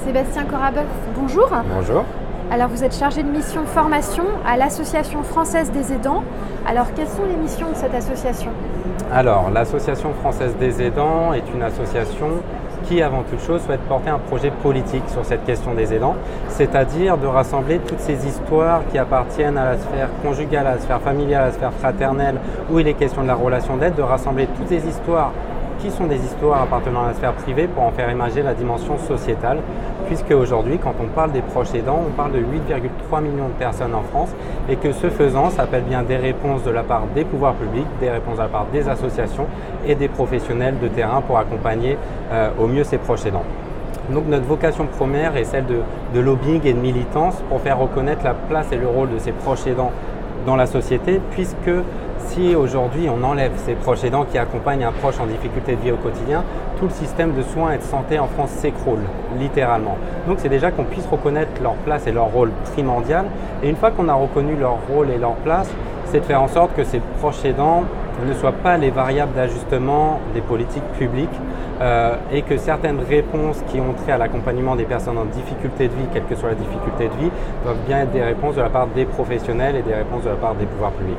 Sébastien Corabeuf, bonjour. Bonjour. Alors vous êtes chargé de mission formation à l'Association française des aidants. Alors quelles sont les missions de cette association ? Alors l'Association française des aidants est une association qui avant toute chose souhaite porter un projet politique sur cette question des aidants, c'est-à-dire de rassembler toutes ces histoires qui appartiennent à la sphère conjugale, à la sphère familiale, à la sphère fraternelle, où il est question de la relation d'aide, de rassembler toutes ces histoires qui sont des histoires appartenant à la sphère privée pour en faire émerger la dimension sociétale, puisque aujourd'hui, quand on parle des proches aidants, on parle de 8,3 millions de personnes en France et que ce faisant, ça appelle bien des réponses de la part des pouvoirs publics, des réponses de la part des associations et des professionnels de terrain pour accompagner au mieux ces proches aidants. Donc notre vocation première est celle de lobbying et de militance pour faire reconnaître la place et le rôle de ces proches aidants dans la société, puisque si aujourd'hui on enlève ces proches aidants qui accompagnent un proche en difficulté de vie au quotidien, tout le système de soins et de santé en France s'écroule, littéralement. Donc c'est déjà qu'on puisse reconnaître leur place et leur rôle primordial. Et une fois qu'on a reconnu leur rôle et leur place, c'est de faire en sorte que ces proches aidants ne soient pas les variables d'ajustement des politiques publiques et que certaines réponses qui ont trait à l'accompagnement des personnes en difficulté de vie, quelle que soit la difficulté de vie, doivent bien être des réponses de la part des professionnels et des réponses de la part des pouvoirs publics.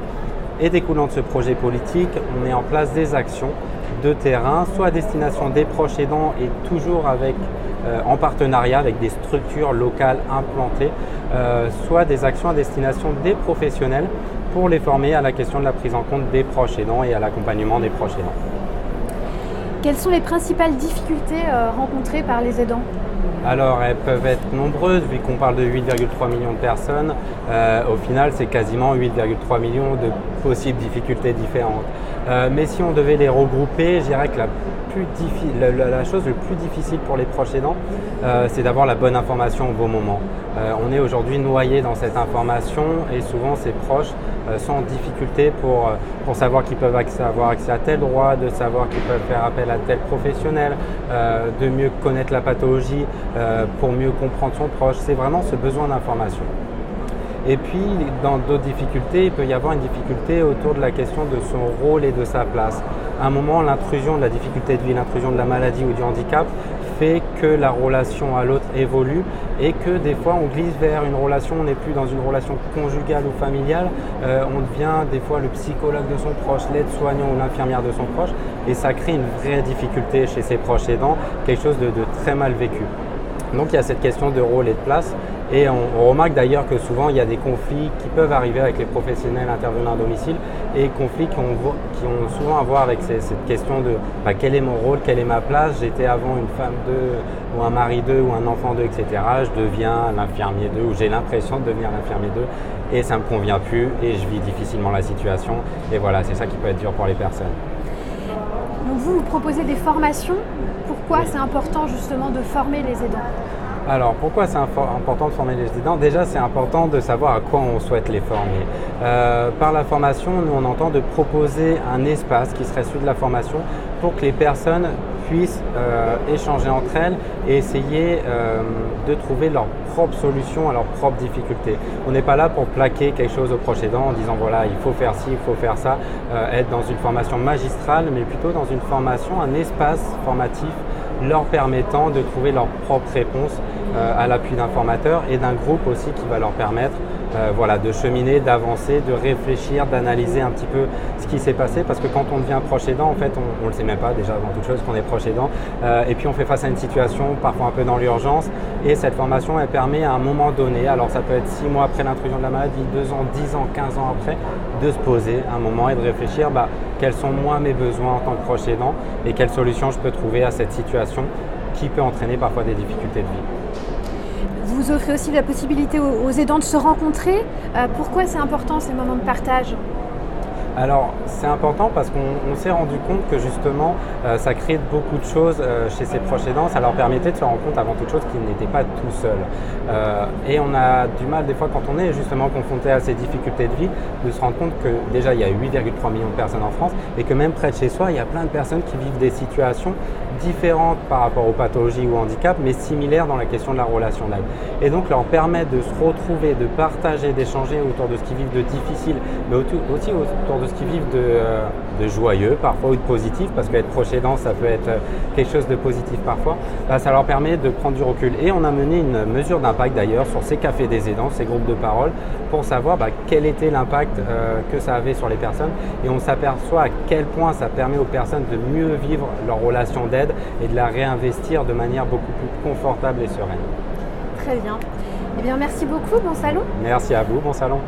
Et découlant de ce projet politique, on met en place des actions de terrain, soit à destination des proches aidants et toujours en partenariat avec des structures locales implantées, soit des actions à destination des professionnels pour les former à la question de la prise en compte des proches aidants et à l'accompagnement des proches aidants. Quelles sont les principales difficultés rencontrées par les aidants ? Alors elles peuvent être nombreuses, vu qu'on parle de 8,3 millions de personnes, au final c'est quasiment 8,3 millions de possibles difficultés différentes. Mais si on devait les regrouper, je dirais que la chose le plus difficile pour les proches aidants, c'est d'avoir la bonne information au bon moment. On est aujourd'hui noyé dans cette information et souvent ces proches sont en difficulté pour savoir qu'ils peuvent avoir accès à tel droit, de savoir qu'ils peuvent faire appel à tel professionnel, de mieux connaître la pathologie pour mieux comprendre son proche. C'est vraiment ce besoin d'information. Et puis, dans d'autres difficultés, il peut y avoir une difficulté autour de la question de son rôle et de sa place. À un moment, l'intrusion de la difficulté de vie, l'intrusion de la maladie ou du handicap fait que la relation à l'autre évolue et que des fois on glisse vers une relation, on n'est plus dans une relation conjugale ou familiale, on devient des fois le psychologue de son proche, l'aide-soignant ou l'infirmière de son proche et ça crée une vraie difficulté chez ses proches aidants, quelque chose de très mal vécu. Donc il y a cette question de rôle et de place et on remarque d'ailleurs que souvent il y a des conflits qui peuvent arriver avec les professionnels intervenant à domicile et conflits qui ont souvent à voir avec cette question de quel est mon rôle, quelle est ma place, j'étais avant une femme d'eux ou un mari d'eux ou un enfant d'eux, etc. Je deviens l'infirmier d'eux ou j'ai l'impression de devenir l'infirmier d'eux et ça ne me convient plus et je vis difficilement la situation et voilà, c'est ça qui peut être dur pour les personnes. Donc vous proposez des formations. Pourquoi c'est important justement de former les aidants ? Alors pourquoi c'est important de former les aidants ? Déjà c'est important de savoir à quoi on souhaite les former. Par la formation, nous on entend de proposer un espace qui serait celui de la formation pour que les personnes puissent échanger entre elles et essayer de trouver leur propre solution à leurs propres difficultés. On n'est pas là pour plaquer quelque chose aux proches aidants en disant voilà il faut faire ci, il faut faire ça, être dans une formation magistrale mais plutôt dans une formation, un espace formatif leur permettant de trouver leur propre réponse à l'appui d'un formateur et d'un groupe aussi qui va leur permettre de cheminer, d'avancer, de réfléchir, d'analyser un petit peu ce qui s'est passé parce que quand on devient proche aidant, en fait, on ne le sait même pas déjà avant toute chose qu'on est proche aidant et puis on fait face à une situation parfois un peu dans l'urgence et cette formation elle permet à un moment donné, alors ça peut être 6 mois après l'intrusion de la maladie, 2 ans, 10 ans, 15 ans après, de se poser un moment et de réfléchir quels sont moi mes besoins en tant que proche aidant et quelles solutions je peux trouver à cette situation qui peut entraîner parfois des difficultés de vie. Vous offrez aussi la possibilité aux aidants de se rencontrer. Pourquoi c'est important ces moments de partage ? Alors c'est important parce qu'on s'est rendu compte que justement ça crée beaucoup de choses chez ces proches aidants, ça leur permettait de se rendre compte avant toute chose qu'ils n'étaient pas tout seuls. Et on a du mal des fois quand on est justement confronté à ces difficultés de vie de se rendre compte que déjà il y a 8,3 millions de personnes en France et que même près de chez soi il y a plein de personnes qui vivent des situations différentes par rapport aux pathologies ou handicaps mais similaires dans la question de la relation d'aide. Et donc leur permettre de se retrouver, de partager, d'échanger autour de ce qu'ils vivent de difficile mais aussi autour de choses qui vivent de joyeux parfois ou de positif, parce qu'être proche aidant, ça peut être quelque chose de positif parfois, ça leur permet de prendre du recul. Et on a mené une mesure d'impact d'ailleurs sur ces cafés des aidants, ces groupes de parole, pour savoir quel était l'impact que ça avait sur les personnes. Et on s'aperçoit à quel point ça permet aux personnes de mieux vivre leur relation d'aide et de la réinvestir de manière beaucoup plus confortable et sereine. Très bien. Eh bien, merci beaucoup, bon salon. Merci à vous, bon salon.